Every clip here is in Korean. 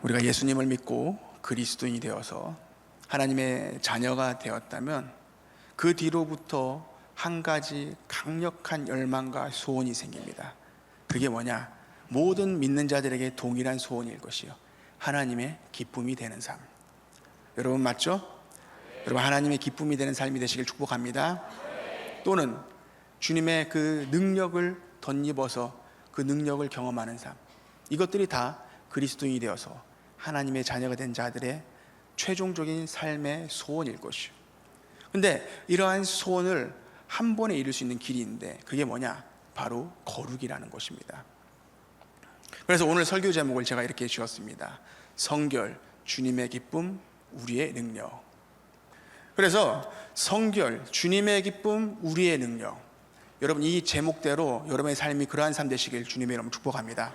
우리가 예수님을 믿고 그리스도인이 되어서 하나님의 자녀가 되었다면 그 뒤로부터 한 가지 강력한 열망과 소원이 생깁니다. 그게 뭐냐? 모든 믿는 자들에게 동일한 소원일 것이요, 하나님의 기쁨이 되는 삶. 여러분 맞죠? 여러분 하나님의 기쁨이 되는 삶이 되시길 축복합니다. 또는 주님의 그 능력을 덧입어서 그 능력을 경험하는 삶. 이것들이 다 그리스도인이 되어서 하나님의 자녀가 된 자들의 최종적인 삶의 소원일 것이요. 근데 이러한 소원을 한 번에 이룰 수 있는 길이 있는데 그게 뭐냐? 바로 거룩이라는 것입니다. 그래서 오늘 설교 제목을 제가 이렇게 지었습니다. 성결, 주님의 기쁨, 우리의 능력. 그래서 성결, 주님의 기쁨, 우리의 능력. 여러분 이 제목대로 여러분의 삶이 그러한 삶 되시길 주님의 이름으로 축복합니다.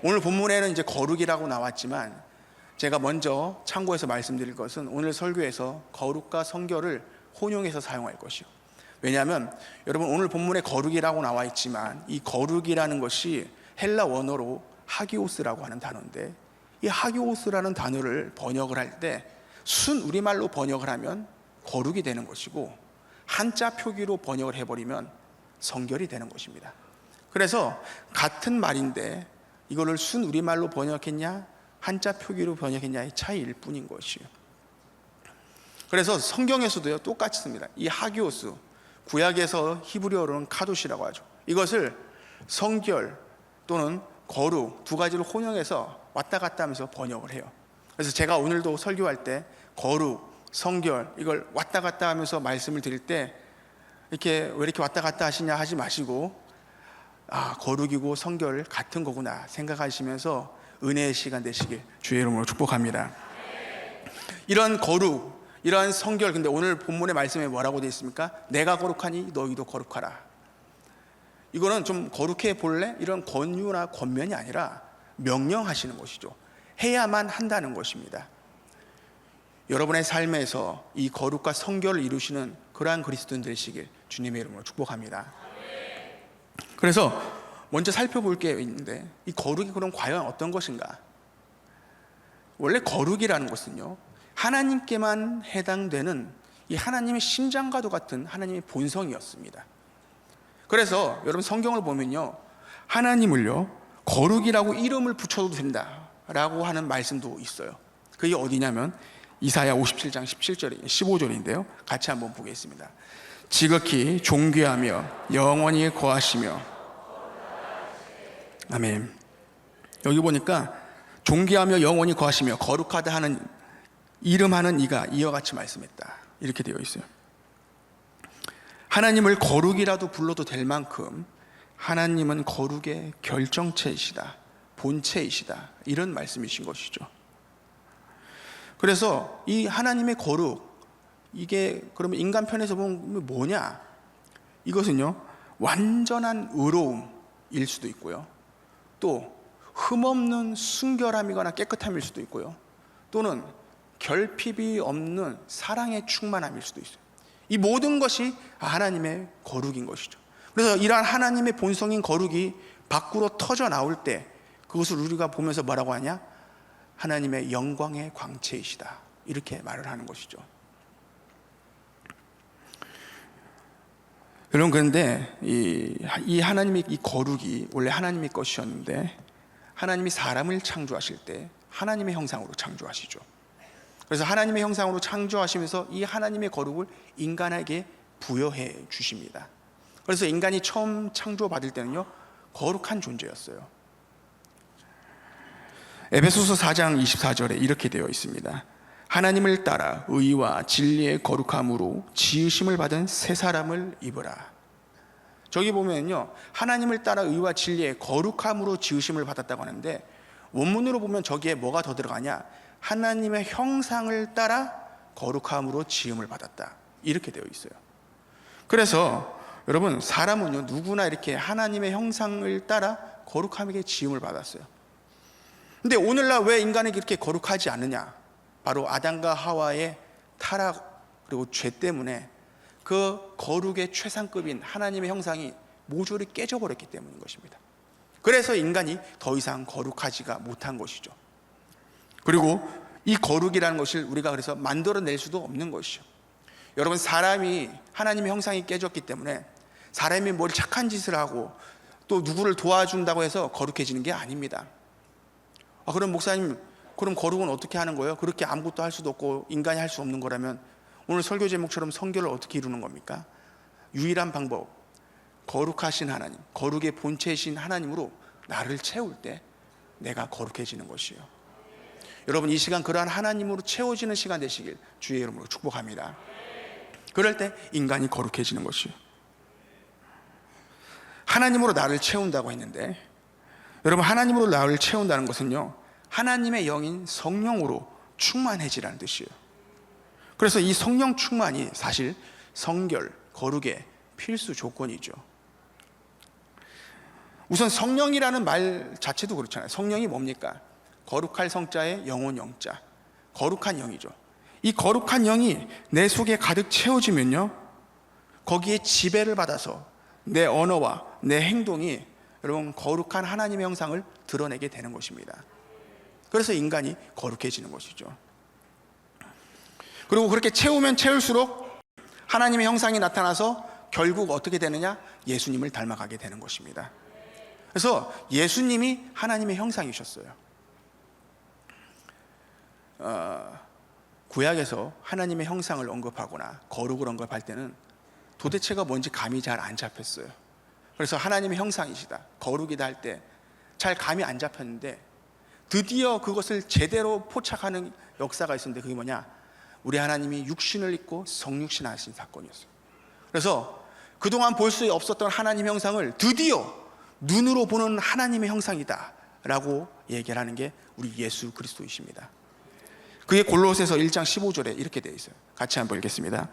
오늘 본문에는 이제 거룩이라고 나왔지만 제가 먼저 참고해서 말씀드릴 것은 오늘 설교에서 거룩과 성결을 혼용해서 사용할 것이요. 왜냐하면 여러분 오늘 본문에 거룩이라고 나와 있지만 이 거룩이라는 것이 헬라 원어로 하기오스라고 하는 단어인데, 이 하기오스라는 단어를 번역을 할 때 순 우리말로 번역을 하면 거룩이 되는 것이고 한자 표기로 번역을 해버리면 성결이 되는 것입니다. 그래서 같은 말인데 이거를 순 우리말로 번역했냐 한자 표기로 번역했냐의 차이일 뿐인 것이에요. 그래서 성경에서도요 똑같이 씁니다. 이 하기오스, 구약에서 히브리어로는 카도시라고 하죠. 이것을 성결 또는 거룩 두 가지를 혼용해서 왔다 갔다 하면서 번역을 해요. 그래서 제가 오늘도 설교할 때 거룩, 성결 이걸 왔다 갔다 하면서 말씀을 드릴 때 이렇게 왜 이렇게 왔다 갔다 하시냐 하지 마시고 거룩이고 성결 같은 거구나 생각하시면서 은혜의 시간 되시길 주의 이름으로 축복합니다. 이런 거룩, 이러한 성결, 근데 오늘 본문의 말씀에 뭐라고 되어 있습니까? 내가 거룩하니 너희도 거룩하라. 이거는 좀 거룩해 볼래? 이런 권유나 권면이 아니라 명령하시는 것이죠. 해야만 한다는 것입니다. 여러분의 삶에서 이 거룩과 성결을 이루시는 그러한 그리스도인 되시길 주님의 이름으로 축복합니다. 그래서 먼저 살펴볼 게 있는데 이 거룩이 그럼 과연 어떤 것인가? 원래 거룩이라는 것은요 하나님께만 해당되는 이 하나님의 심장과도 같은 하나님의 본성이었습니다. 그래서 여러분 성경을 보면요 하나님을요 거룩이라고 이름을 붙여도 된다라고 하는 말씀도 있어요. 그게 어디냐면 이사야 57장 15절인데요 같이 한번 보겠습니다. 지극히 존귀하며 영원히 거하시며. 아멘. 여기 보니까 존귀하며 영원히 거하시며 거룩하다 하는 이름하는 이가 이와 같이 말씀했다 이렇게 되어 있어요. 하나님을 거룩이라도 불러도 될 만큼 하나님은 거룩의 결정체이시다, 본체이시다 이런 말씀이신 것이죠. 그래서 이 하나님의 거룩, 이게 그러면 인간 편에서 보면 뭐냐? 이것은요 완전한 의로움일 수도 있고요, 또 흠없는 순결함이거나 깨끗함일 수도 있고요, 또는 결핍이 없는 사랑의 충만함일 수도 있어요. 이 모든 것이 하나님의 거룩인 것이죠. 그래서 이러한 하나님의 본성인 거룩이 밖으로 터져 나올 때 그것을 우리가 보면서 뭐라고 하냐? 하나님의 영광의 광채이시다 이렇게 말을 하는 것이죠. 여러분 그런데 이 하나님의 이 거룩이 원래 하나님의 것이었는데 하나님이 사람을 창조하실 때 하나님의 형상으로 창조하시죠. 그래서 하나님의 형상으로 창조하시면서 이 하나님의 거룩을 인간에게 부여해 주십니다. 그래서 인간이 처음 창조받을 때는요 거룩한 존재였어요. 에베소서 4장 24절에 이렇게 되어 있습니다. 하나님을 따라 의와 진리의 거룩함으로 지으심을 받은 새 사람을 입으라. 저기 보면요 하나님을 따라 의와 진리의 거룩함으로 지으심을 받았다고 하는데 원문으로 보면 저기에 뭐가 더 들어가냐? 하나님의 형상을 따라 거룩함으로 지음을 받았다 이렇게 되어 있어요. 그래서 여러분 사람은요 누구나 이렇게 하나님의 형상을 따라 거룩함에게 지음을 받았어요. 근데 오늘날 왜 인간에게 이렇게 거룩하지 않느냐? 바로 아담과 하와의 타락 그리고 죄 때문에 그 거룩의 최상급인 하나님의 형상이 모조리 깨져버렸기 때문인 것입니다. 그래서 인간이 더 이상 거룩하지가 못한 것이죠. 그리고 이 거룩이라는 것을 우리가 그래서 만들어낼 수도 없는 것이죠. 여러분, 사람이 하나님의 형상이 깨졌기 때문에 사람이 뭘 착한 짓을 하고 또 누구를 도와준다고 해서 거룩해지는 게 아닙니다. 그럼 목사님, 그럼 거룩은 어떻게 하는 거예요? 그렇게 아무것도 할 수도 없고 인간이 할 수 없는 거라면 오늘 설교 제목처럼 성결을 어떻게 이루는 겁니까? 유일한 방법, 거룩하신 하나님, 거룩의 본체이신 하나님으로 나를 채울 때 내가 거룩해지는 것이요. 여러분, 이 시간 그러한 하나님으로 채워지는 시간 되시길 주의 이름으로 축복합니다. 그럴 때 인간이 거룩해지는 것이요. 하나님으로 나를 채운다고 했는데, 여러분, 하나님으로 나를 채운다는 것은요, 하나님의 영인 성령으로 충만해지라는 뜻이에요. 그래서 이 성령 충만이 사실 성결, 거룩의 필수 조건이죠. 우선 성령이라는 말 자체도 그렇잖아요. 성령이 뭡니까? 거룩할 성자에 영혼 영자, 거룩한 영이죠. 이 거룩한 영이 내 속에 가득 채워지면요, 거기에 지배를 받아서 내 언어와 내 행동이 여러분 거룩한 하나님의 형상을 드러내게 되는 것입니다. 그래서 인간이 거룩해지는 것이죠. 그리고 그렇게 채우면 채울수록 하나님의 형상이 나타나서 결국 어떻게 되느냐? 예수님을 닮아가게 되는 것입니다. 그래서 예수님이 하나님의 형상이셨어요. 구약에서 하나님의 형상을 언급하거나 거룩을 언급할 때는 도대체가 뭔지 감이 잘 안 잡혔어요. 그래서 하나님의 형상이시다, 거룩이다 할 때 잘 감이 안 잡혔는데 드디어 그것을 제대로 포착하는 역사가 있었는데 그게 뭐냐? 우리 하나님이 육신을 입고 성육신 하신 사건이었어요. 그래서 그동안 볼 수 없었던 하나님의 형상을 드디어 눈으로 보는 하나님의 형상이다 라고 얘기를 하는 게 우리 예수 그리스도이십니다. 그게 골로새서 1장 15절에 이렇게 되어 있어요. 같이 한번 읽겠습니다.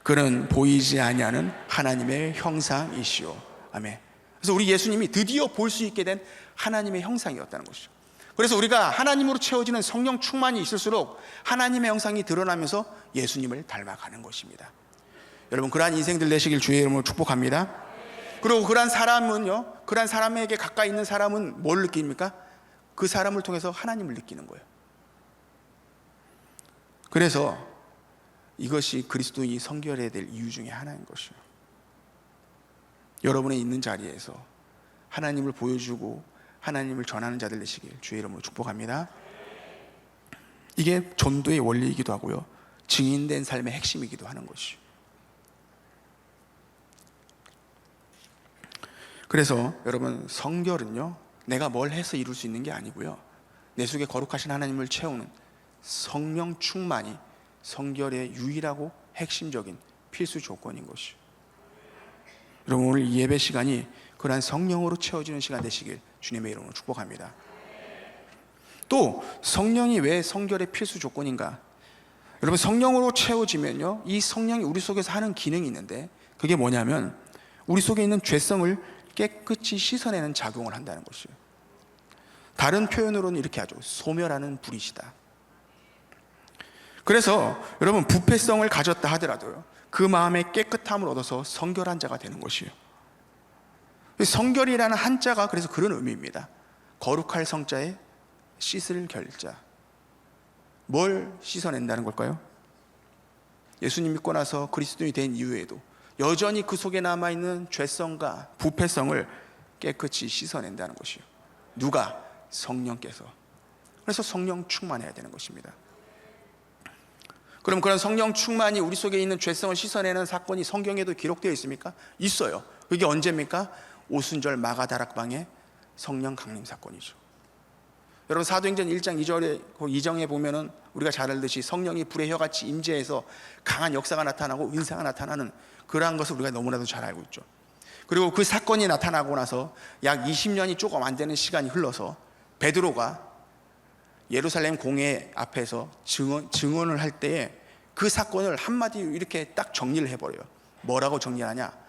그는 보이지 아니하는 하나님의 형상이시오. 아멘. 그래서 우리 예수님이 드디어 볼 수 있게 된 하나님의 형상이었다는 것이죠. 그래서 우리가 하나님으로 채워지는 성령 충만이 있을수록 하나님의 형상이 드러나면서 예수님을 닮아가는 것입니다. 여러분, 그러한 인생들 되시길 주의 이름으로 축복합니다. 그리고 그러한 사람은요, 그러한 사람에게 가까이 있는 사람은 뭘 느낍니까? 그 사람을 통해서 하나님을 느끼는 거예요. 그래서 이것이 그리스도인이 성결해야 될 이유 중에 하나인 것이에요. 여러분의 있는 자리에서 하나님을 보여주고 하나님을 전하는 자들 되시길 주의 이름으로 축복합니다. 이게 전도의 원리이기도 하고요, 증인된 삶의 핵심이기도 하는 것이죠. 그래서 여러분, 성결은요, 내가 뭘 해서 이룰 수 있는 게 아니고요, 내 속에 거룩하신 하나님을 채우는 성령 충만이 성결의 유일하고 핵심적인 필수 조건인 것이죠. 여러분, 오늘 이 예배 시간이 그러한 성령으로 채워지는 시간 되시길 주님의 이름으로 축복합니다. 또 성령이 왜 성결의 필수 조건인가? 여러분, 성령으로 채워지면요, 이 성령이 우리 속에서 하는 기능이 있는데 그게 뭐냐면 우리 속에 있는 죄성을 깨끗이 씻어내는 작용을 한다는 것이에요. 다른 표현으로는 이렇게 하죠. 소멸하는 불이시다. 그래서 여러분, 부패성을 가졌다 하더라도요, 그 마음에 깨끗함을 얻어서 성결한 자가 되는 것이에요. 성결이라는 한자가 그래서 그런 의미입니다. 거룩할 성자에 씻을 결자. 뭘 씻어낸다는 걸까요? 예수님 믿고 나서 그리스도인이 된 이후에도 여전히 그 속에 남아있는 죄성과 부패성을 깨끗이 씻어낸다는 것이에요. 누가? 성령께서. 그래서 성령 충만해야 되는 것입니다. 그럼 그런 성령 충만이 우리 속에 있는 죄성을 씻어내는 사건이 성경에도 기록되어 있습니까? 있어요. 그게 언제입니까? 오순절 마가다락방의 성령 강림 사건이죠. 여러분, 사도행전 1장 2절에 그 2정에 보면은 우리가 잘 알듯이 성령이 불의 혀같이 임재해서 강한 역사가 나타나고 은사가 나타나는 그러한 것을 우리가 너무나도 잘 알고 있죠. 그리고 그 사건이 나타나고 나서 약 20년이 조금 안 되는 시간이 흘러서 베드로가 예루살렘 공회 앞에서 증언을 할 때에 그 사건을 한마디로 이렇게 딱 정리를 해버려요. 뭐라고 정리하냐?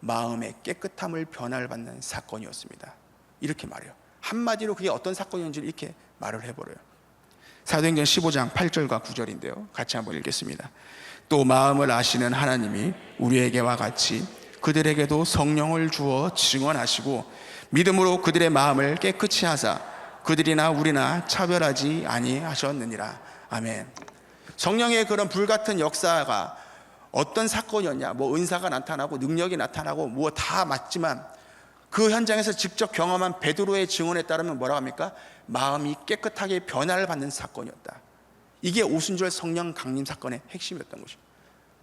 마음의 깨끗함을 변화를 받는 사건이었습니다. 이렇게 말해요. 한마디로 그게 어떤 사건이었는지 이렇게 말을 해버려요. 사도행전 15장 8절과 9절인데요. 같이 한번 읽겠습니다. 또 마음을 아시는 하나님이 우리에게와 같이 그들에게도 성령을 주어 증언하시고 믿음으로 그들의 마음을 깨끗이 하사 그들이나 우리나 차별하지 아니하셨느니라. 아멘. 성령의 그런 불같은 역사가 어떤 사건이었냐, 뭐 은사가 나타나고 능력이 나타나고 뭐 다 맞지만 그 현장에서 직접 경험한 베드로의 증언에 따르면 뭐라고 합니까? 마음이 깨끗하게 변화를 받는 사건이었다. 이게 오순절 성령 강림 사건의 핵심이었던 것이죠.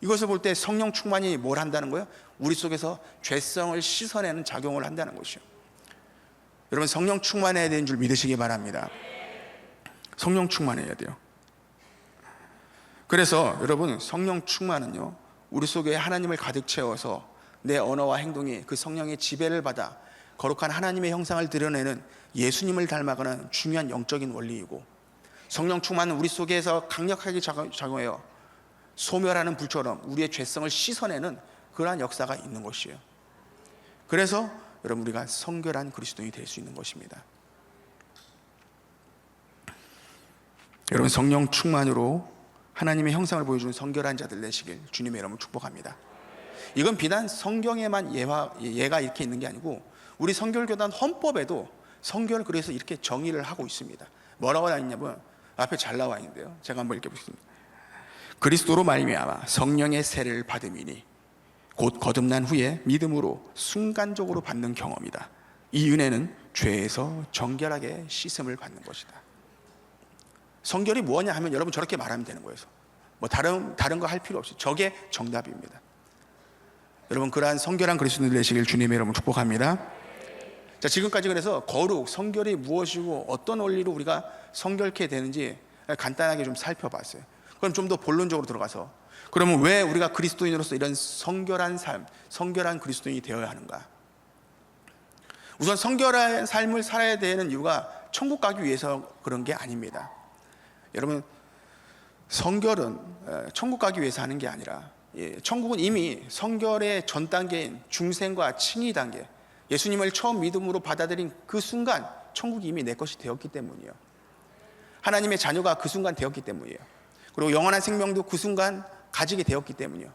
이것을 볼 때 성령 충만이 뭘 한다는 거예요? 우리 속에서 죄성을 씻어내는 작용을 한다는 것이요. 여러분, 성령 충만해야 되는 줄 믿으시기 바랍니다. 성령 충만해야 돼요. 그래서 여러분, 성령 충만은요, 우리 속에 하나님을 가득 채워서 내 언어와 행동이 그 성령의 지배를 받아 거룩한 하나님의 형상을 드러내는 예수님을 닮아가는 중요한 영적인 원리이고, 성령 충만은 우리 속에서 강력하게 작용해요. 소멸하는 불처럼 우리의 죄성을 씻어내는 그러한 역사가 있는 것이에요. 그래서 여러분, 우리가 성결한 그리스도인이 될 수 있는 것입니다. 여러분, 성령 충만으로 하나님의 형상을 보여주는 성결한 자들 되시길 주님의 이름으로 축복합니다. 이건 비단 성경에만 예가 이렇게 있는 게 아니고 우리 성결교단 헌법에도 성결을 그래서 이렇게 정의를 하고 있습니다. 뭐라고 나와 있냐면 앞에 잘 나와 있는데요, 제가 한번 읽어보겠습니다. 그리스도로 말미암아 성령의 세례를 받음이니 곧 거듭난 후에 믿음으로 순간적으로 받는 경험이다. 이 은혜는 죄에서 정결하게 씻음을 받는 것이다. 성결이 뭐냐 하면 여러분 저렇게 말하면 되는 거예요. 뭐 다른 거 할 필요 없이 저게 정답입니다. 여러분, 그러한 성결한 그리스도인들 되시길 주님의 이름으로 축복합니다. 자, 지금까지 그래서 거룩, 성결이 무엇이고 어떤 원리로 우리가 성결케 되는지 간단하게 좀 살펴봤어요. 그럼 좀 더 본론적으로 들어가서, 그러면 왜 우리가 그리스도인으로서 이런 성결한 삶, 성결한 그리스도인이 되어야 하는가? 우선 성결한 삶을 살아야 되는 이유가 천국 가기 위해서 그런 게 아닙니다. 여러분, 성결은 천국 가기 위해서 하는 게 아니라, 천국은 이미 성결의 전 단계인 중생과 칭의 단계, 예수님을 처음 믿음으로 받아들인 그 순간 천국이 이미 내 것이 되었기 때문이에요. 하나님의 자녀가 그 순간 되었기 때문이에요. 그리고 영원한 생명도 그 순간 가지게 되었기 때문이에요.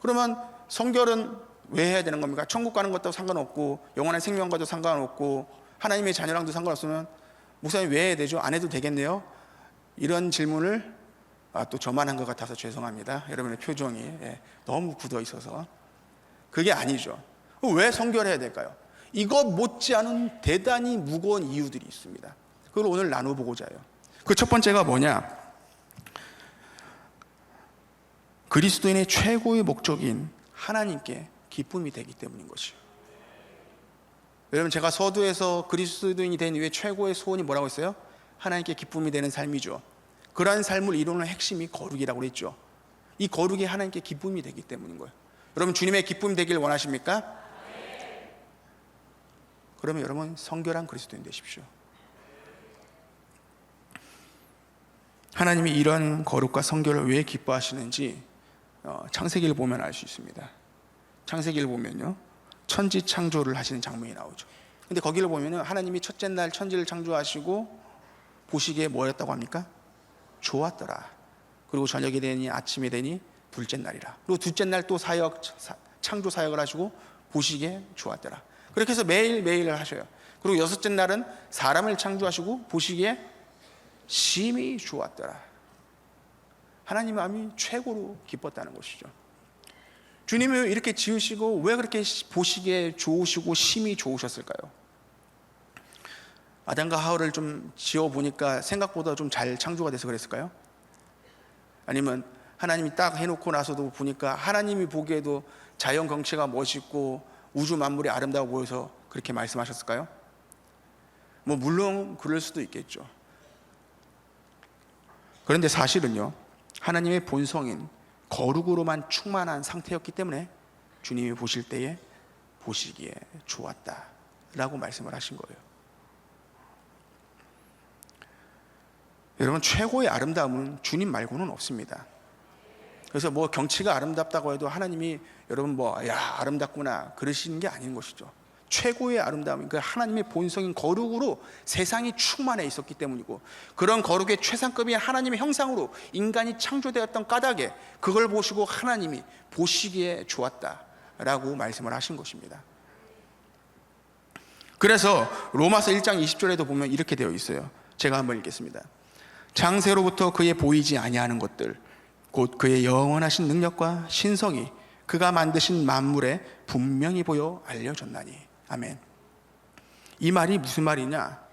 그러면 성결은 왜 해야 되는 겁니까? 천국 가는 것도 상관없고 영원한 생명과도 상관없고 하나님의 자녀랑도 상관없으면 목사님 왜 해야 되죠? 안 해도 되겠네요? 이런 질문을 또 저만 한 것 같아서 죄송합니다. 여러분의 표정이 너무 굳어 있어서. 그게 아니죠. 왜 성결해야 될까요? 이거 못지않은 대단히 무거운 이유들이 있습니다. 그걸 오늘 나눠보고자 해요. 그 첫 번째가 뭐냐? 그리스도인의 최고의 목적인 하나님께 기쁨이 되기 때문인 것이요. 여러분, 제가 서두에서 그리스도인이 된 이후에 최고의 소원이 뭐라고 했어요? 하나님께 기쁨이 되는 삶이죠. 그러한 삶을 이루는 핵심이 거룩이라고 했죠. 이 거룩이 하나님께 기쁨이 되기 때문인 거예요. 여러분, 주님의 기쁨이 되길 원하십니까? 그러면 여러분 성결한 그리스도인 되십시오. 하나님이 이런 거룩과 성결을 왜 기뻐하시는지 창세기를 보면 알 수 있습니다. 창세기를 보면요, 천지 창조를 하시는 장면이 나오죠. 근데 거기를 보면은 하나님이 첫째 날 천지를 창조하시고 보시기에 뭐였다고 합니까? 좋았더라. 그리고 저녁이 되니 아침이 되니 둘째 날이라. 그리고 둘째 날 또 창조 사역을 하시고 보시기에 좋았더라. 그렇게 해서 매일매일 하셔요. 그리고 여섯째 날은 사람을 창조하시고 보시기에 심히 좋았더라. 하나님의 마음이 최고로 기뻤다는 것이죠. 주님이 이렇게 지으시고 왜 그렇게 보시기에 좋으시고 심히 좋으셨을까요? 아담과 하와를 좀 지어보니까 생각보다 좀 잘 창조가 돼서 그랬을까요? 아니면 하나님이 딱 해놓고 나서도 보니까 하나님이 보기에도 자연 경치가 멋있고 우주 만물이 아름다워 보여서 그렇게 말씀하셨을까요? 뭐 물론 그럴 수도 있겠죠. 그런데 사실은요, 하나님의 본성인 거룩으로만 충만한 상태였기 때문에 주님이 보실 때에 보시기에 좋았다라고 말씀을 하신 거예요. 여러분, 최고의 아름다움은 주님 말고는 없습니다. 그래서 뭐 경치가 아름답다고 해도 하나님이 여러분 아름답구나 그러시는 게 아닌 것이죠. 최고의 아름다움은 그 하나님의 본성인 거룩으로 세상이 충만해 있었기 때문이고, 그런 거룩의 최상급인 하나님의 형상으로 인간이 창조되었던 까닭에 그걸 보시고 하나님이 보시기에 좋았다라고 말씀을 하신 것입니다. 그래서 로마서 1장 20절에도 보면 이렇게 되어 있어요. 제가 한번 읽겠습니다. 창세로부터 그의 보이지 아니하는 것들 곧 그의 영원하신 능력과 신성이 그가 만드신 만물에 분명히 보여 알려졌나니. 아멘. 이 말이 무슨 말이냐?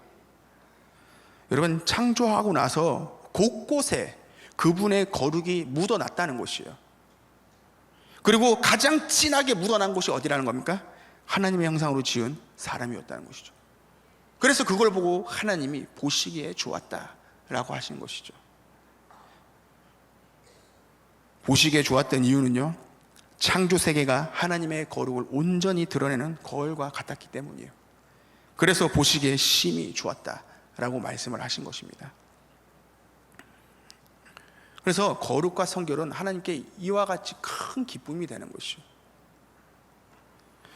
여러분, 창조하고 나서 곳곳에 그분의 거룩이 묻어났다는 것이에요. 그리고 가장 진하게 묻어난 곳이 어디라는 겁니까? 하나님의 형상으로 지은 사람이었다는 것이죠. 그래서 그걸 보고 하나님이 보시기에 좋았다라고 하시는 것이죠. 보시기에 좋았던 이유는요, 창조 세계가 하나님의 거룩을 온전히 드러내는 거울과 같았기 때문이에요. 그래서 보시기에 심히 좋았다라고 말씀을 하신 것입니다. 그래서 거룩과 성결은 하나님께 이와 같이 큰 기쁨이 되는 것이죠.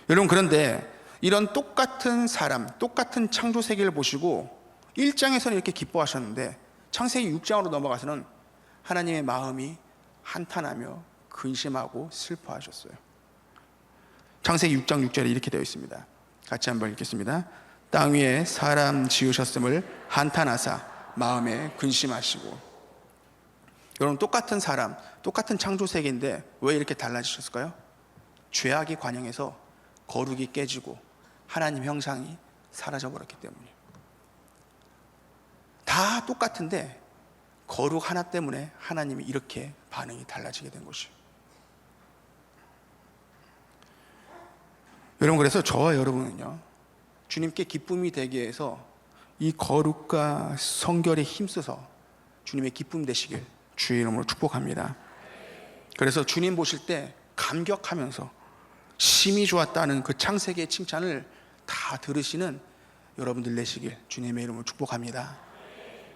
여러분, 그런데 이런 똑같은 사람, 똑같은 창조 세계를 보시고 1장에서는 이렇게 기뻐하셨는데 창세기 6장으로 넘어가서는 하나님의 마음이 한탄하며 근심하고 슬퍼하셨어요. 창세기 6장 6절에 이렇게 되어 있습니다. 같이 한번 읽겠습니다. 땅 위에 사람 지으셨음을 한탄하사 마음에 근심하시고. 여러분, 똑같은 사람, 똑같은 창조 세계인데 왜 이렇게 달라지셨을까요? 죄악이 관영해서 거룩이 깨지고 하나님 형상이 사라져버렸기 때문이에요. 다 똑같은데 거룩 하나 때문에 하나님이 이렇게 반응이 달라지게 된 것이에요. 여러분, 그래서 저와 여러분은요, 주님께 기쁨이 되기 위해서 이 거룩과 성결에 힘써서 주님의 기쁨 되시길 주의 이름으로 축복합니다. 그래서 주님 보실 때 감격하면서 심히 좋았다는 그 창세기의 칭찬을 다 들으시는 여러분들 되시길 주님의 이름으로 축복합니다.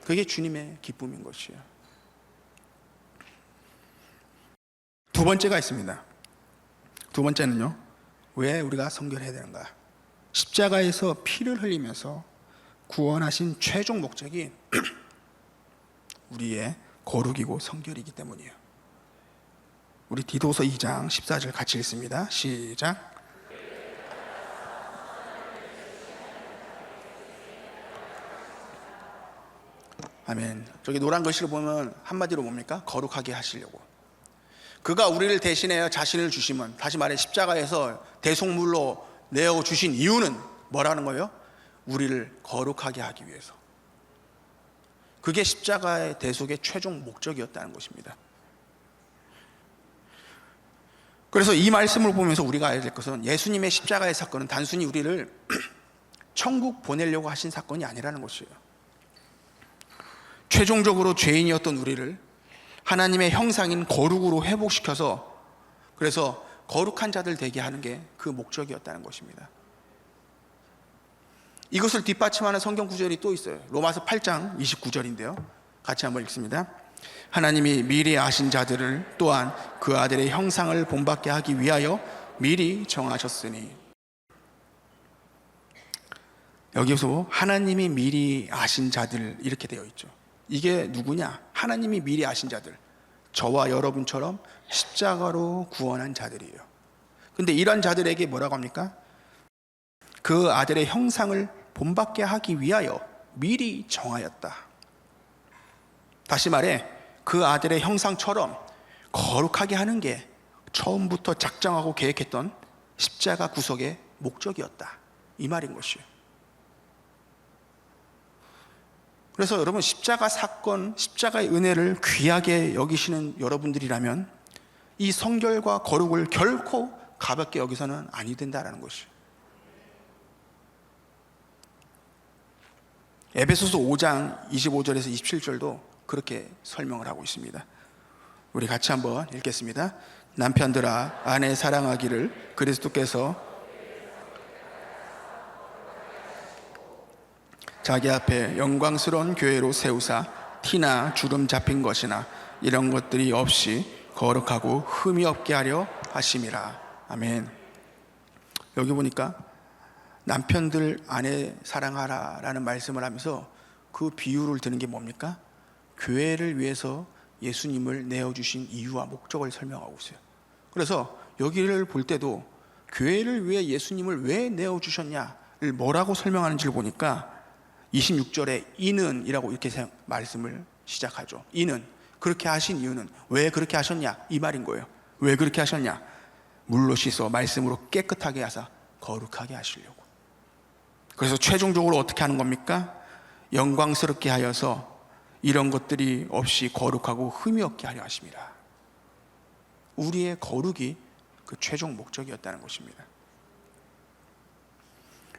그게 주님의 기쁨인 것이에요. 두 번째가 있습니다. 두 번째는요, 왜 우리가 성결해야 되는가? 십자가에서 피를 흘리면서 구원하신 최종 목적이 우리의 거룩이고 성결이기 때문이에요. 우리 디도서 2장 14절 같이 읽습니다. 시작. 아멘. 저기 노란 글씨를 보면 한마디로 뭡니까? 거룩하게 하시려고. 그가 우리를 대신하여 자신을 주시면, 다시 말해 십자가에서 대속물로 내어주신 이유는 뭐라는 거예요? 우리를 거룩하게 하기 위해서. 그게 십자가의 대속의 최종 목적이었다는 것입니다. 그래서 이 말씀을 보면서 우리가 알아야 될 것은 예수님의 십자가의 사건은 단순히 우리를 천국 보내려고 하신 사건이 아니라는 것이에요. 최종적으로 죄인이었던 우리를 하나님의 형상인 거룩으로 회복시켜서, 그래서 거룩한 자들 되게 하는 게 그 목적이었다는 것입니다. 이것을 뒷받침하는 성경 구절이 또 있어요. 로마서 8장 29절인데요. 같이 한번 읽습니다. 하나님이 미리 아신 자들을 또한 그 아들의 형상을 본받게 하기 위하여 미리 정하셨으니. 여기서 하나님이 미리 아신 자들 이렇게 되어 있죠. 이게 누구냐? 하나님이 미리 아신 자들, 저와 여러분처럼 십자가로 구원한 자들이에요. 근데 이런 자들에게 뭐라고 합니까? 그 아들의 형상을 본받게 하기 위하여 미리 정하였다. 다시 말해 그 아들의 형상처럼 거룩하게 하는 게 처음부터 작정하고 계획했던 십자가 구속의 목적이었다, 이 말인 것이에요. 그래서 여러분, 십자가 사건, 십자가의 은혜를 귀하게 여기시는 여러분들이라면 이 성결과 거룩을 결코 가볍게 여기서는 아니 된다라는 것이에요. 에베소서 5장 25절에서 27절도 그렇게 설명을 하고 있습니다. 우리 같이 한번 읽겠습니다. 남편들아 아내 사랑하기를 그리스도께서 자기 앞에 영광스러운 교회로 세우사 티나 주름 잡힌 것이나 이런 것들이 없이 거룩하고 흠이 없게 하려 하심이라. 아멘. 여기 보니까 남편들 아내 사랑하라 라는 말씀을 하면서 그 비유를 드는 게 뭡니까? 교회를 위해서 예수님을 내어주신 이유와 목적을 설명하고 있어요. 그래서 여기를 볼 때도 교회를 위해 예수님을 왜 내어주셨냐 뭐라고 설명하는지를 보니까 26절에 이는 이라고 이렇게 말씀을 시작하죠. 이는 그렇게 하신 이유는 왜 그렇게 하셨냐 이 말인 거예요. 왜 그렇게 하셨냐? 물로 씻어 말씀으로 깨끗하게 하사 거룩하게 하시려고. 그래서 최종적으로 어떻게 하는 겁니까? 영광스럽게 하여서 이런 것들이 없이 거룩하고 흠이 없게 하려 하십니다. 우리의 거룩이 그 최종 목적이었다는 것입니다.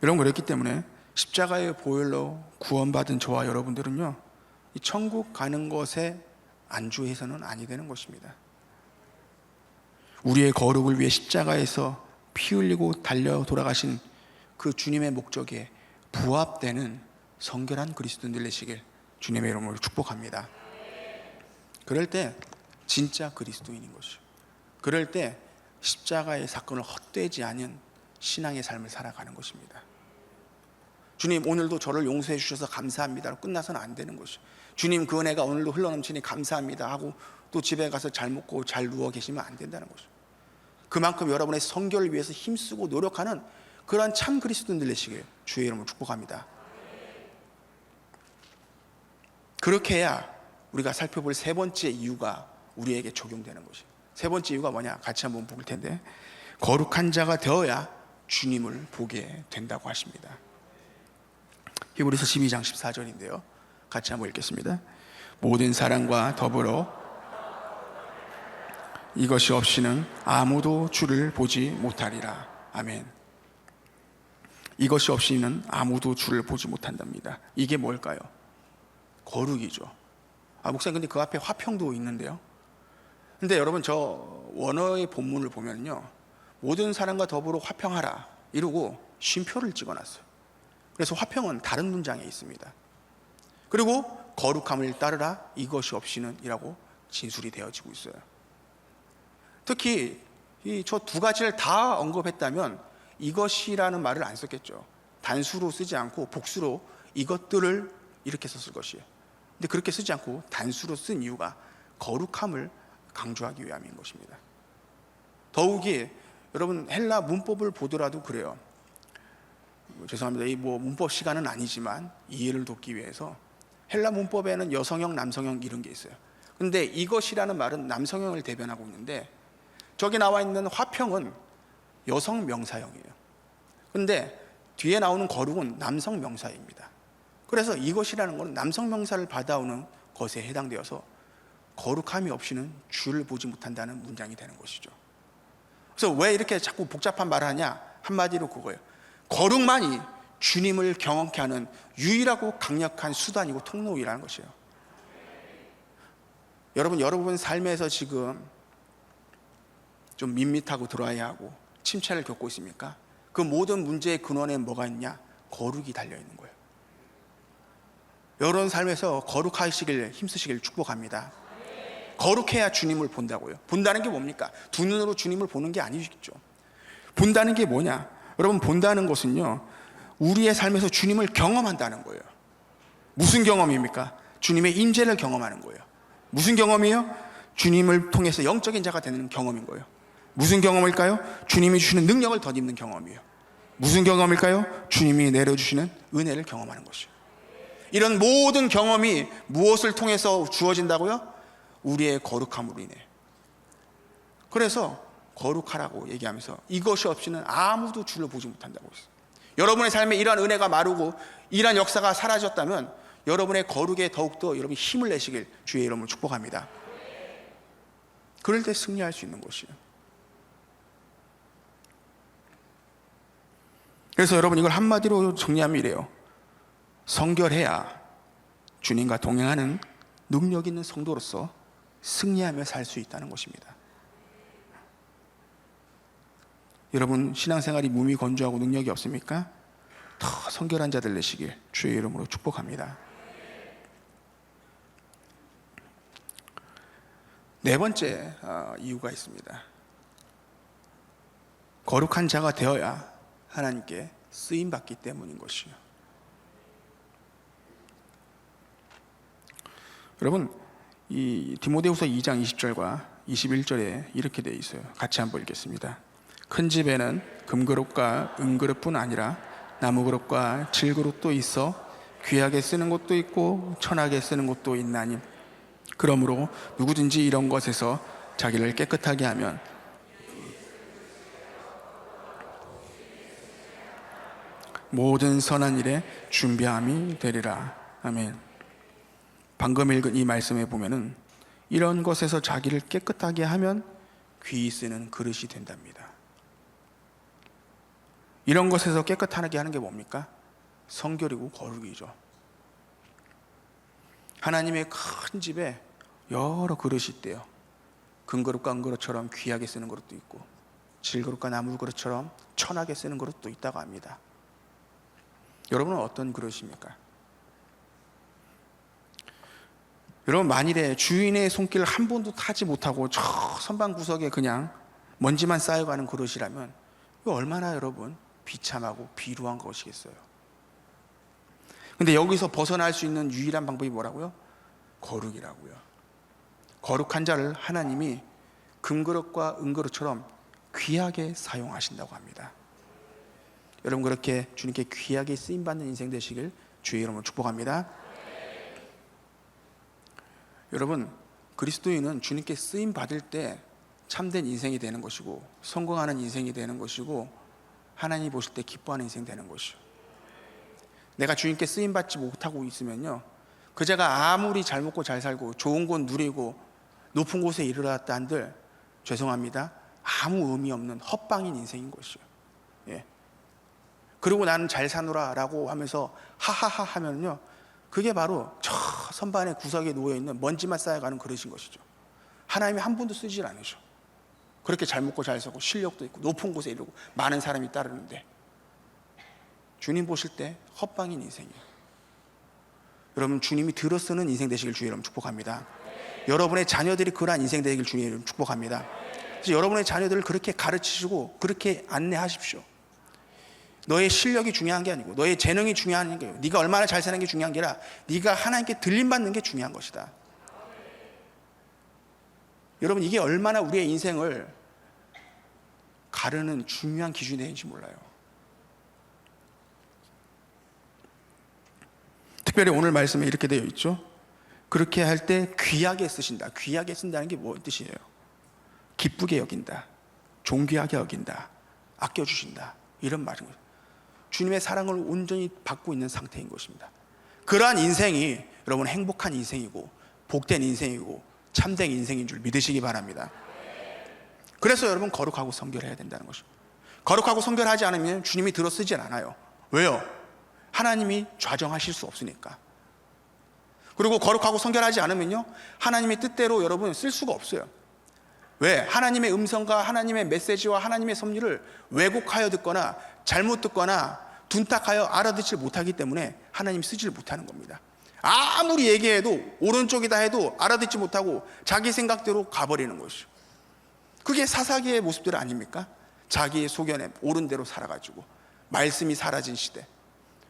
여러분, 그렇기 때문에 십자가의 보혈로 구원받은 저와 여러분들은요, 이 천국 가는 것에 안주해서는 아니 되는 것입니다. 우리의 거룩을 위해 십자가에서 피 흘리고 달려 돌아가신 그 주님의 목적에 부합되는 성결한 그리스도인들 되시길 주님의 이름으로 축복합니다. 그럴 때 진짜 그리스도인인 것이죠. 그럴 때 십자가의 사건을 헛되지 않은 신앙의 삶을 살아가는 것입니다. 주님, 오늘도 저를 용서해 주셔서 감사합니다로 끝나서는 안 되는 것이죠. 주님, 그 은혜가 오늘도 흘러넘치니 감사합니다 하고 또 집에 가서 잘 먹고 잘 누워 계시면 안 된다는 것이죠. 그만큼 여러분의 성결을 위해서 힘쓰고 노력하는 그러한 참 그리스도인들 되시길 주의 이름으로 축복합니다. 그렇게 해야 우리가 살펴볼 세 번째 이유가 우리에게 적용되는 것이에요. 세 번째 이유가 뭐냐? 같이 한번 볼 텐데, 거룩한 자가 되어야 주님을 보게 된다고 하십니다. 히브리서 12장 14절인데요. 같이 한번 읽겠습니다. 모든 사랑과 더불어 이것이 없이는 아무도 주를 보지 못하리라. 아멘. 이것이 없이는 아무도 주를 보지 못한답니다. 이게 뭘까요? 거룩이죠. 목사님, 근데 그 앞에 화평도 있는데요. 근데 여러분, 저 원어의 본문을 보면요, 모든 사람과 더불어 화평하라 이러고 쉼표를 찍어놨어요. 그래서 화평은 다른 문장에 있습니다. 그리고 거룩함을 따르라 이것이 없이는 이라고 진술이 되어지고 있어요. 특히 이 저 두 가지를 다 언급했다면 이것이라는 말을 안 썼겠죠. 단수로 쓰지 않고 복수로 이것들을 이렇게 썼을 것이에요. 근데 그렇게 쓰지 않고 단수로 쓴 이유가 거룩함을 강조하기 위함인 것입니다. 더욱이 여러분, 헬라 문법을 보더라도 그래요. 죄송합니다. 이 문법 시간은 아니지만 이해를 돕기 위해서 헬라 문법에는 여성형, 남성형 이런 게 있어요. 근데 이것이라는 말은 남성형을 대변하고 있는데 저기 나와 있는 화평은 여성 명사형이에요. 근데 뒤에 나오는 거룩은 남성 명사입니다. 그래서 이것이라는 것은 남성 명사를 받아오는 것에 해당되어서 거룩함이 없이는 주를 보지 못한다는 문장이 되는 것이죠. 그래서 왜 이렇게 자꾸 복잡한 말을 하냐? 한마디로 그거예요. 거룩만이 주님을 경험케 하는 유일하고 강력한 수단이고 통로이라는 것이에요. 여러분 삶에서 지금 좀 밋밋하고 들어와야 하고 침체를 겪고 있습니까? 그 모든 문제의 근원에 뭐가 있냐? 거룩이 달려있는 거예요. 여러분 삶에서 거룩하시길 힘쓰시길 축복합니다. 거룩해야 주님을 본다고요. 본다는 게 뭡니까? 두 눈으로 주님을 보는 게 아니겠죠. 본다는 게 뭐냐? 여러분, 본다는 것은요, 우리의 삶에서 주님을 경험한다는 거예요. 무슨 경험입니까? 주님의 임재를 경험하는 거예요. 무슨 경험이에요? 주님을 통해서 영적인 자가 되는 경험인 거예요. 무슨 경험일까요? 주님이 주시는 능력을 덧입는 경험이에요. 무슨 경험일까요? 주님이 내려주시는 은혜를 경험하는 것이에요. 이런 모든 경험이 무엇을 통해서 주어진다고요? 우리의 거룩함으로 인해. 그래서 거룩하라고 얘기하면서 이것이 없이는 아무도 주를 보지 못한다고 했어요. 여러분의 삶에 이러한 은혜가 마르고 이러한 역사가 사라졌다면 여러분의 거룩에 더욱더 여러분이 힘을 내시길 주의 이름으로 축복합니다. 그럴 때 승리할 수 있는 것이에요. 그래서 여러분, 이걸 한마디로 정리하면 이래요. 성결해야 주님과 동행하는 능력 있는 성도로서 승리하며 살 수 있다는 것입니다. 여러분, 신앙생활이 몸이 건조하고 능력이 없습니까? 더 성결한 자들 되시길 주의 이름으로 축복합니다. 네 번째 이유가 있습니다. 거룩한 자가 되어야 하나님께 쓰임받기 때문인 것이요. 여러분, 이 디모데후서 2장 20절과 21절에 이렇게 되어 있어요. 같이 한번 읽겠습니다. 큰 집에는 금그릇과 은그릇뿐 아니라 나무 그릇과 질 그릇도 있어 귀하게 쓰는 것도 있고 천하게 쓰는 것도 있나니 그러므로 누구든지 이런 것에서 자기를 깨끗하게 하면 모든 선한 일에 준비함이 되리라. 아멘. 방금 읽은 이 말씀에 보면은 이런 것에서 자기를 깨끗하게 하면 귀히 쓰는 그릇이 된답니다. 이런 것에서 깨끗하게 하는 게 뭡니까? 성결이고 거룩이죠. 하나님의 큰 집에 여러 그릇이 있대요. 금그릇과 은그릇처럼 귀하게 쓰는 그릇도 있고 질그릇과 나무 그릇처럼 천하게 쓰는 그릇도 있다고 합니다. 여러분은 어떤 그릇입니까? 여러분, 만일에 주인의 손길을 한 번도 타지 못하고 저 선반 구석에 그냥 먼지만 쌓여가는 그릇이라면 이거 얼마나 여러분 비참하고 비루한 것이겠어요. 근데 여기서 벗어날 수 있는 유일한 방법이 뭐라고요? 거룩이라고요. 거룩한 자를 하나님이 금그릇과 은그릇처럼 귀하게 사용하신다고 합니다. 여러분, 그렇게 주님께 귀하게 쓰임받는 인생 되시길 주의 이름으로 축복합니다. 여러분, 그리스도인은 주님께 쓰임받을 때 참된 인생이 되는 것이고 성공하는 인생이 되는 것이고 하나님이 보실 때 기뻐하는 인생 되는 것이요. 내가 주님께 쓰임받지 못하고 있으면요, 그제가 아무리 잘 먹고 잘 살고 좋은 곳 누리고 높은 곳에 이르렀다 한들 죄송합니다, 아무 의미 없는 헛방인 인생인 것이요. 예. 그리고 나는 잘 사노라 라고 하면서 하하하 하면요, 그게 바로 저 선반의 구석에 놓여있는 먼지만 쌓여가는 그릇인 것이죠. 하나님이 한 번도 쓰질 않으셔. 그렇게 잘 먹고 잘 살고 실력도 있고 높은 곳에 이르고 많은 사람이 따르는데 주님 보실 때 헛방인 인생이에요. 여러분, 주님이 들어 쓰는 인생 되시길 주의 이름 축복합니다. 여러분의 자녀들이 그러한 인생 되시길 주의 이름 축복합니다. 그래서 여러분의 자녀들을 그렇게 가르치시고 그렇게 안내하십시오. 너의 실력이 중요한 게 아니고 너의 재능이 중요한 게 아니고 네가 얼마나 잘 사는 게 중요한 게 아니라 네가 하나님께 들림받는 게 중요한 것이다. 여러분, 이게 얼마나 우리의 인생을 가르는 중요한 기준이 되는지 몰라요. 특별히 오늘 말씀에 이렇게 되어 있죠. 그렇게 할 때 귀하게 쓰신다. 귀하게 쓴다는 게 뭔 뜻이에요? 기쁘게 여긴다, 존귀하게 여긴다, 아껴주신다, 이런 말인 거예요. 주님의 사랑을 온전히 받고 있는 상태인 것입니다. 그러한 인생이 여러분 행복한 인생이고 복된 인생이고 참된 인생인 줄 믿으시기 바랍니다. 그래서 여러분 거룩하고 성결해야 된다는 것입니다. 거룩하고 성결하지 않으면 주님이 들어 쓰질 않아요. 왜요? 하나님이 좌정하실 수 없으니까. 그리고 거룩하고 성결하지 않으면요, 하나님의 뜻대로 여러분 쓸 수가 없어요. 왜? 하나님의 음성과 하나님의 메시지와 하나님의 섭리를 왜곡하여 듣거나 잘못 듣거나 둔탁하여 알아듣지 못하기 때문에 하나님 쓰지를 못하는 겁니다. 아무리 얘기해도 오른쪽이다 해도 알아듣지 못하고 자기 생각대로 가버리는 것이죠. 그게 사사기의 모습들 아닙니까? 자기의 소견에 옳은 대로 살아가지고 말씀이 사라진 시대.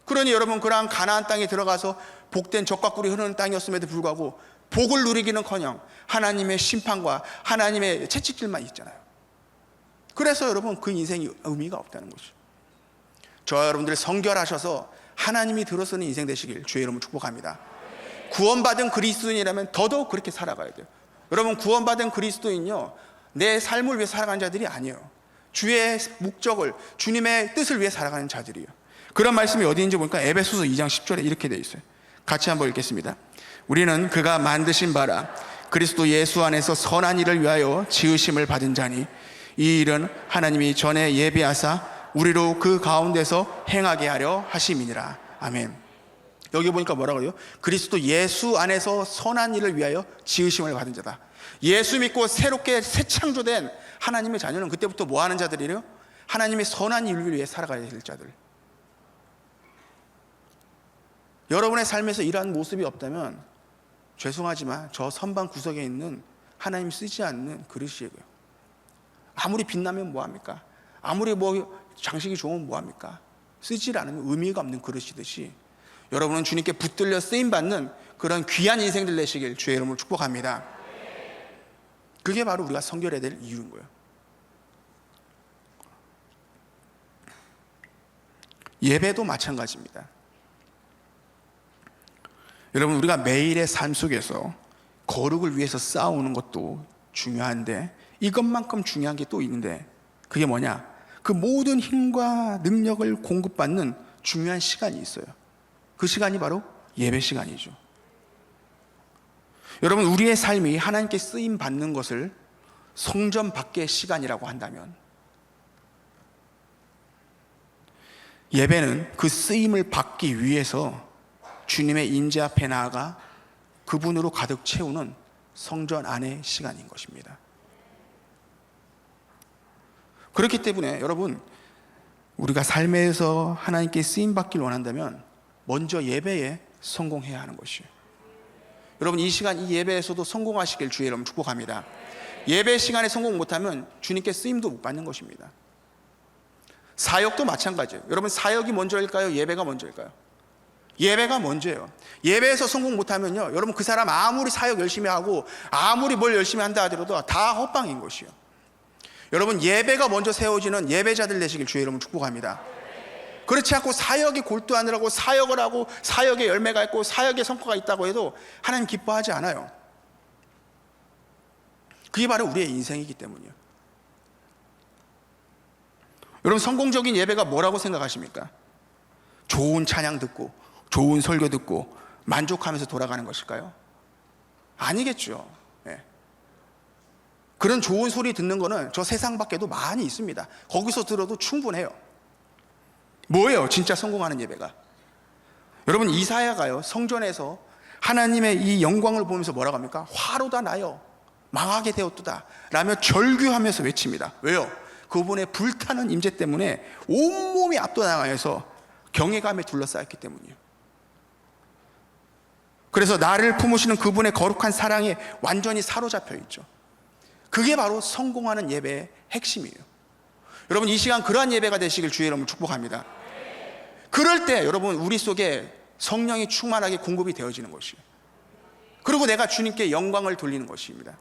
그러니 여러분, 그러한 가나안 땅에 들어가서 복된 젖과 꿀이 흐르는 땅이었음에도 불구하고 복을 누리기는커녕 하나님의 심판과 하나님의 채찍질만 있잖아요. 그래서 여러분 그 인생이 의미가 없다는 거죠. 저와 여러분들 성결하셔서 하나님이 들어서는 인생 되시길 주의 이름으로 축복합니다. 구원받은 그리스도인이라면 더더욱 그렇게 살아가야 돼요. 여러분, 구원받은 그리스도인요, 내 삶을 위해 살아가는 자들이 아니에요. 주의 목적을, 주님의 뜻을 위해 살아가는 자들이에요. 그런 말씀이 어디 있는지 보니까 에베소서 2장 10절에 이렇게 되어 있어요. 같이 한번 읽겠습니다. 우리는 그가 만드신 바라 그리스도 예수 안에서 선한 일을 위하여 지으심을 받은 자니 이 일은 하나님이 전에 예비하사 우리로 그 가운데서 행하게 하려 하심이니라. 아멘. 여기 보니까 뭐라고 그래요? 그리스도 예수 안에서 선한 일을 위하여 지으심을 받은 자다. 예수 믿고 새롭게 새 창조된 하나님의 자녀는 그때부터 뭐 하는 자들이래요? 하나님의 선한 일을 위해 살아가야 될 자들. 여러분의 삶에서 이러한 모습이 없다면 죄송하지만 저 선반 구석에 있는 하나님 쓰지 않는 그릇이에요. 아무리 빛나면 뭐합니까? 아무리 장식이 좋으면 뭐합니까? 쓰지 않으면 의미가 없는 그릇이듯이 여러분은 주님께 붙들려 쓰임받는 그런 귀한 인생들 되시길 주의 이름으로 축복합니다. 그게 바로 우리가 성결해야 될 이유인 거예요. 예배도 마찬가지입니다. 여러분, 우리가 매일의 삶 속에서 거룩을 위해서 싸우는 것도 중요한데 이것만큼 중요한 게 또 있는데, 그게 뭐냐? 그 모든 힘과 능력을 공급받는 중요한 시간이 있어요. 그 시간이 바로 예배 시간이죠. 여러분, 우리의 삶이 하나님께 쓰임 받는 것을 성전 밖의 시간이라고 한다면, 예배는 그 쓰임을 받기 위해서 주님의 임재 앞에 나아가 그분으로 가득 채우는 성전 안의 시간인 것입니다. 그렇기 때문에 여러분, 우리가 삶에서 하나님께 쓰임 받기를 원한다면 먼저 예배에 성공해야 하는 것이에요. 여러분, 이 시간 이 예배에서도 성공하시길 주의 이름으로 축복합니다. 예배 시간에 성공 못하면 주님께 쓰임도 못 받는 것입니다. 사역도 마찬가지예요. 여러분, 사역이 먼저일까요? 예배가 먼저일까요? 예배가 먼저예요. 예배에서 성공 못하면요, 여러분, 그 사람 아무리 사역 열심히 하고 아무리 뭘 열심히 한다 하더라도 다 헛방인 것이에요. 여러분, 예배가 먼저 세워지는 예배자들 되시길 주의 이름으로 축복합니다. 그렇지 않고 사역에 골두하느라고 사역을 하고 사역에 열매가 있고 사역에 성과가 있다고 해도 하나님 기뻐하지 않아요. 그게 바로 우리의 인생이기 때문이에요. 여러분, 성공적인 예배가 뭐라고 생각하십니까? 좋은 찬양 듣고 좋은 설교 듣고 만족하면서 돌아가는 것일까요? 아니겠죠. 네. 그런 좋은 소리 듣는 거는 저 세상 밖에도 많이 있습니다. 거기서 들어도 충분해요. 뭐예요 진짜 성공하는 예배가? 여러분, 이사야가요, 성전에서 하나님의 이 영광을 보면서 뭐라고 합니까? 화로다 나여 망하게 되었도다 라며 절규하면서 외칩니다. 왜요? 그분의 불타는 임재 때문에 온몸이 압도당하여서 경외감에 둘러싸였기 때문이에요. 그래서 나를 품으시는 그분의 거룩한 사랑에 완전히 사로잡혀 있죠. 그게 바로 성공하는 예배의 핵심이에요. 여러분, 이 시간 그러한 예배가 되시길 주의 이름으로 축복합니다. 그럴 때 여러분, 우리 속에 성령이 충만하게 공급이 되어지는 것이에요. 그리고 내가 주님께 영광을 돌리는 것입니다.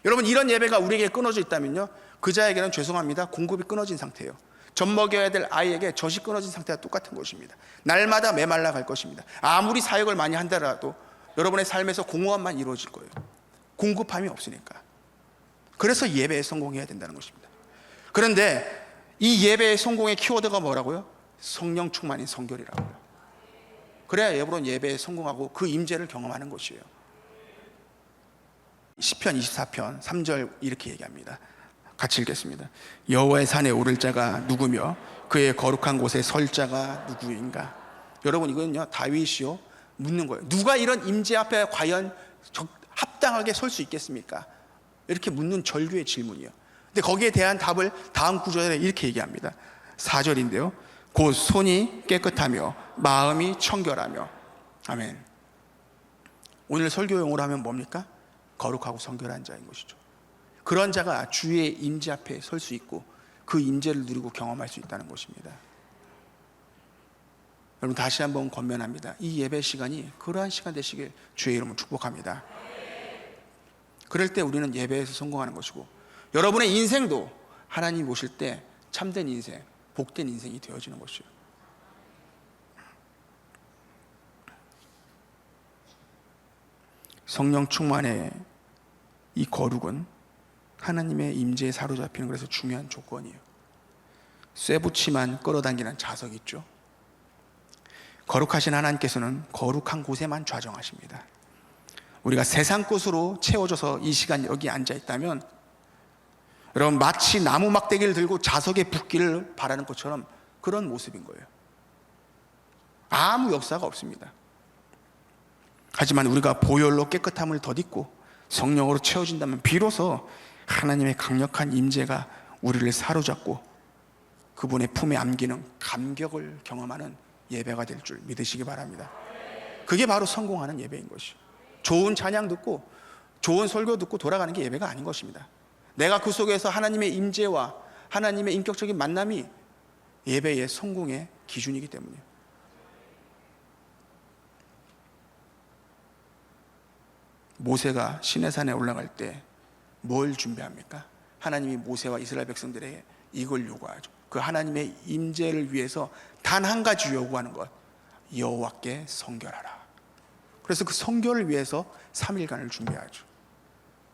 여러분, 이런 예배가 우리에게 끊어져 있다면요, 그 자에게는 죄송합니다, 공급이 끊어진 상태예요. 젖 먹여야 될 아이에게 젖이 끊어진 상태와 똑같은 것입니다. 날마다 메말라 갈 것입니다. 아무리 사역을 많이 한다라도 여러분의 삶에서 공허함만 이루어질 거예요. 공급함이 없으니까. 그래서 예배에 성공해야 된다는 것입니다. 그런데 이 예배의 성공의 키워드가 뭐라고요? 성령 충만인 성결이라고요. 그래야 여러분 예배에 성공하고 그 임재를 경험하는 것이에요. 시편 24편 3절 이렇게 얘기합니다. 같이 읽겠습니다. 여호와의 산에 오를 자가 누구며 그의 거룩한 곳에 설 자가 누구인가? 여러분, 이거는요, 다윗이요 묻는 거예요. 누가 이런 임재 앞에 과연 합당하게 설 수 있겠습니까? 이렇게 묻는 절규의 질문이에요. 근데 거기에 대한 답을 다음 구절에 이렇게 얘기합니다. 4절인데요. 곧 손이 깨끗하며 마음이 청결하며. 아멘. 오늘 설교용어로 하면 뭡니까? 거룩하고 성결한 자인 것이죠. 그런 자가 주의 임재 앞에 설 수 있고 그 임재를 누리고 경험할 수 있다는 것입니다. 여러분, 다시 한번 권면합니다. 이 예배 시간이 그러한 시간 되시길 주의 이름으로 축복합니다. 그럴 때 우리는 예배에서 성공하는 것이고 여러분의 인생도 하나님 오실 때 참된 인생, 복된 인생이 되어지는 것이에요. 성령 충만의 이 거룩은 하나님의 임재에 사로잡히는 것에서 중요한 조건이에요. 쇠붙이만 끌어당기는 자석이 있죠. 거룩하신 하나님께서는 거룩한 곳에만 좌정하십니다. 우리가 세상 것으로 채워져서 이 시간 여기 앉아 있다면 여러분, 마치 나무 막대기를 들고 자석에 붙기를 바라는 것처럼 그런 모습인 거예요. 아무 역사가 없습니다. 하지만 우리가 보혈로 깨끗함을 덧입고 성령으로 채워진다면 비로소 하나님의 강력한 임재가 우리를 사로잡고 그분의 품에 안기는 감격을 경험하는 예배가 될 줄 믿으시기 바랍니다. 그게 바로 성공하는 예배인 것이에요. 좋은 찬양 듣고 좋은 설교 듣고 돌아가는 게 예배가 아닌 것입니다. 내가 그 속에서 하나님의 임재와 하나님의 인격적인 만남이 예배의 성공의 기준이기 때문이에요. 모세가 시내산에 올라갈 때 뭘 준비합니까? 하나님이 모세와 이스라엘 백성들에게 이걸 요구하죠. 그 하나님의 임재를 위해서 단 한 가지 요구하는 것, 여호와께 성결하라. 그래서 그 성결을 위해서 3일간을 준비하죠.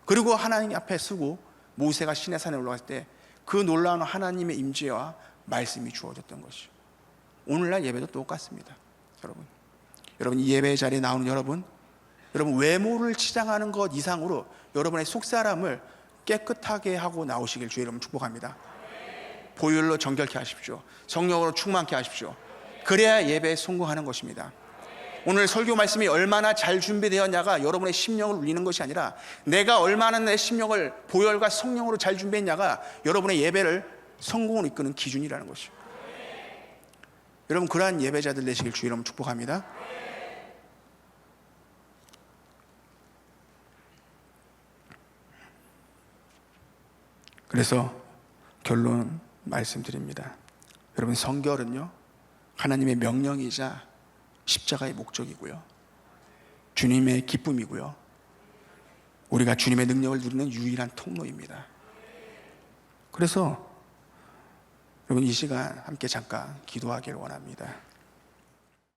그리고 하나님 앞에 서고 모세가 시내산에 올라갔을 때 그 놀라운 하나님의 임재와 말씀이 주어졌던 것이죠. 오늘날 예배도 똑같습니다. 여러분 이 예배 자리에 나오는 여러분 외모를 치장하는 것 이상으로 여러분의 속사람을 깨끗하게 하고 나오시길 주의 이름으로 축복합니다. 보혈로 정결케 하십시오. 성령으로 충만케 하십시오. 그래야 예배에 성공하는 것입니다. 오늘 설교 말씀이 얼마나 잘 준비되었냐가 여러분의 심령을 울리는 것이 아니라 내가 얼마나 내 심령을 보혈과 성령으로 잘 준비했냐가 여러분의 예배를 성공으로 이끄는 기준이라는 것이죠. 여러분 그러한 예배자들 되시길 주의 이름으로 축복합니다. 그래서 결론 말씀드립니다. 여러분 성결은요 하나님의 명령이자 십자가의 목적이고요, 주님의 기쁨이고요, 우리가 주님의 능력을 누리는 유일한 통로입니다. 그래서 여러분 이 시간 함께 잠깐 기도하기를 원합니다.